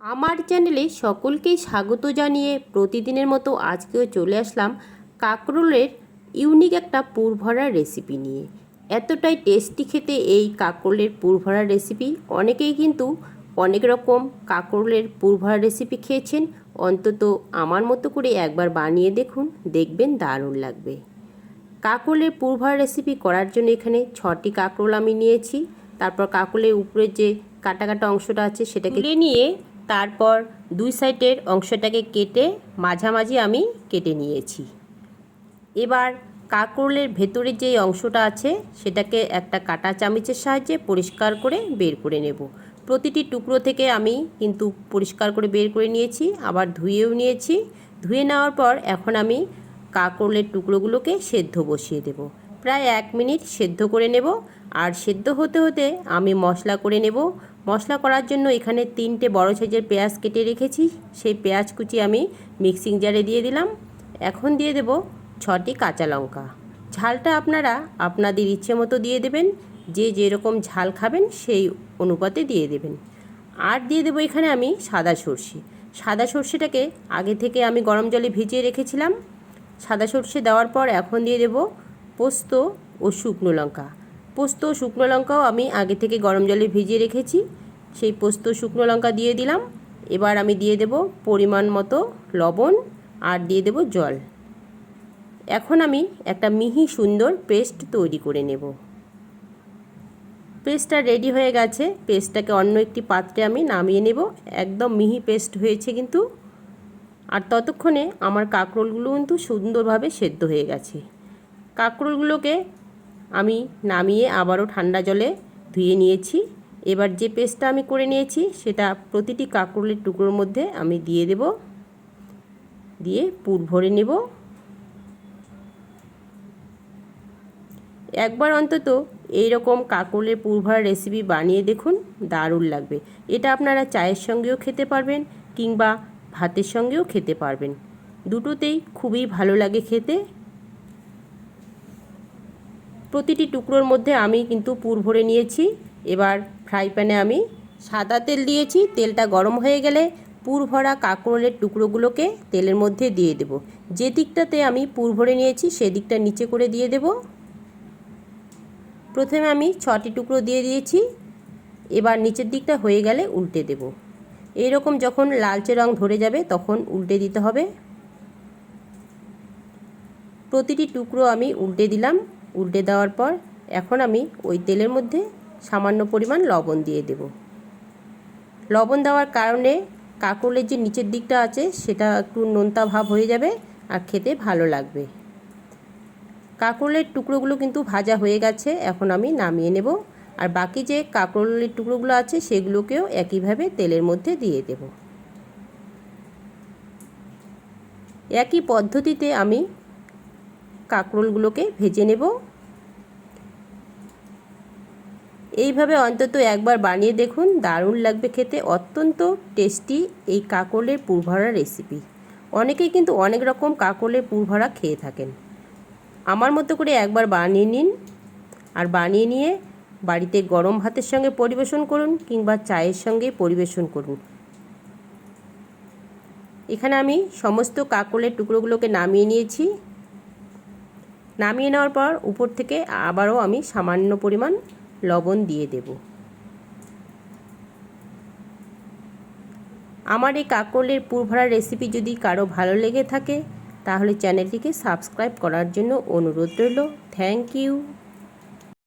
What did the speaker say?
আমার চ্যানেলে সকলকেই স্বাগত জানিয়ে প্রতিদিনের মতো আজকেও চলে আসলাম কাঁকরোলের ইউনিক একটা পুরভরা রেসিপি নিয়ে। এতটাই টেস্টি খেতে এই কাঁকরোলের পুরভরা রেসিপি। অনেকেই কিন্তু অনেক রকম কাঁকরোলের পুরভরা রেসিপি খেয়েছেন, অন্তত আমার মতো করে একবার বানিয়ে দেখুন, দেখবেন দারুণ লাগবে। কাঁকরোলের পুরভরা রেসিপি করার জন্য এখানে 6টি কাঁকরোল আমি নিয়েছি। তারপর কাঁকরোলের উপরে যে কাটা কাটা অংশটা আছে সেটাকে তুলে নিয়ে তারপর দুই সাইডের অংশটাকে কেটে মাঝামাঝি আমি কেটে নিয়েছি। এবার কাঁকরোলের ভেতরে যে অংশটা আছে সেটাকে একটা কাঁটা চামচের সাহায্যে পরিষ্কার করে বের করে নেব। প্রতিটি টুকরো থেকে আমি কিন্তু পরিষ্কার করে বের করে নিয়েছি, আবার ধুয়েও নিয়েছি। ধুয়ে নেওয়ার পর এখন আমি কাঁকরোলের টুকরোগুলোকে সেদ্ধ বসিয়ে দেব। প্রায় 1 মিনিট সেদ্ধ করে নেব। আর সেদ্ধ হতে হতে আমি মশলা করে নেব। মশলা করার জন্য এখানে 3টে বড় সাইজের পেঁয়াজ কেটে রেখেছি, সেই পেঁয়াজ কুচি আমি মিক্সিং জারে দিয়ে দিলাম। এখন দিয়ে দেব 6টি কাঁচা লঙ্কা। ঝালটা আপনারা আপনাদের ইচ্ছে মতো দিয়ে দেবেন, যে যেরকম ঝাল খাবেন সেই অনুপাতে দিয়ে দেবেন। আর দিয়ে দেবো এখানে আমি সাদা সর্ষে। সাদা সর্ষেটাকে আগে থেকে আমি গরম জলে ভিজিয়ে রেখেছিলাম। সাদা সর্ষে দেওয়ার পর এখন দিয়ে দেব পোস্ত ও শুকনো লঙ্কা। পোস্ত ও শুকনো লঙ্কাও আমি আগে থেকে গরম জলে ভিজিয়ে রেখেছি, সেই পোস্ত শুকনো লঙ্কা দিয়ে দিলাম। এবার আমি দিয়ে দেব পরিমাণ মতো লবণ আর দিয়ে দেব জল। এখন আমি একটা মিহি সুন্দর পেস্ট তৈরি করে নেব। পেস্টটা রেডি হয়ে গেছে। পেস্টটাকে অন্য একটি পাত্রে আমি নামিয়ে নেব। একদম মিহি পেস্ট হয়েছে কিন্তু। আর ততক্ষণে আমার কাঁকরোলগুলো কিন্তু সুন্দরভাবে সেদ্ধ হয়ে গেছে। কাঁকরোলগুলোকে আমি নামিয়ে আবারও ঠান্ডা জলে ধুয়ে নিয়েছি। এবার যে পেস্টটা আমি করে নিয়েছি সেটা প্রতিটি কাঁকরোলের টুকরোর মধ্যে আমি দিয়ে দেব, দিয়ে পুর ভরে নেব। একবার অন্তত এই রকম কাঁকরোলের পুর ভরা রেসিপি বানিয়ে দেখুন, দারুণ লাগবে। এটা আপনারা চায়ের সঙ্গেও খেতে পারবেন কিংবা ভাতের সঙ্গেও খেতে পারবেন, দুটোতেই খুবই ভালো লাগে খেতে। প্রতিটি টুকরোর মধ্যে আমি কিন্তু পুর ভরে নিয়েছি। এবার ফ্রাই প্যানে আমি সাদা তেল দিয়েছি। তেলটা গরম হয়ে গেলে পুর ভরা কাঁকরোলের টুকরোগুলোকে তেলের মধ্যে দিয়ে দেব। যে দিকটাতে আমি পুর ভরে নিয়েছি সেদিকটা নিচে করে দিয়ে দেব। প্রথমে আমি 6টি টুকরো দিয়ে দিয়েছি। এবার নিচের দিকটা হয়ে গেলে উল্টে দেব। এইরকম যখন লালচে রং ধরে যাবে তখন উল্টে দিতে হবে। প্রতিটি টুকরো আমি উল্টে দিলাম। উল্টে দেওয়ার পর এখন আমি ওই তেলের মধ্যে সামান্য পরিমাণ লবণ দিয়ে দেব। লবণ দেওয়ার কারণে কাঁকরোলের যে নিচের দিকটা আছে সেটা একটু নোনতা ভাব হয়ে যাবে আর খেতে ভালো লাগবে। কাঁকরোলের টুকরোগুলো কিন্তু ভাজা হয়ে গেছে, এখন আমি নামিয়ে নেব। আর বাকি যে কাঁকরোলের টুকরোগুলো আছে সেগুলোকেও একইভাবে তেলের মধ্যে দিয়ে দেব। একই পদ্ধতিতে আমি কাঁকরোলগুলোকে ভেজে নেব। এইভাবে অন্তত একবার বানিয়ে দেখুন, দারুণ লাগবে খেতে। অত্যন্ত টেস্টি এই কাঁকরোলের পুরভরা রেসিপি। অনেকেই কিন্তু অনেক রকম কাঁকরোলের পুরভরা খেয়ে থাকেন। আমার মতো করে একবার বানিয়ে নিন, আর বানিয়ে নিয়ে বাড়িতে গরম ভাতের সঙ্গে পরিবেশন করুন কিংবা চায়ের সঙ্গে পরিবেশন করুন। এখানে আমি সমস্ত কাঁকরোলের টুকরোগুলোকে নামিয়ে নিয়েছি। নামিয়ে নেওয়ার পর উপর থেকে আবারও আমি সামান্য পরিমাণ লবণ দিয়ে দেব। আমার এই কাঁকরোলের পুরভরা রেসিপি যদি কারো ভালো লেগে থাকে তাহলে চ্যানেলটিকে সাবস্ক্রাইব করার জন্য অনুরোধ রইল। Thank you.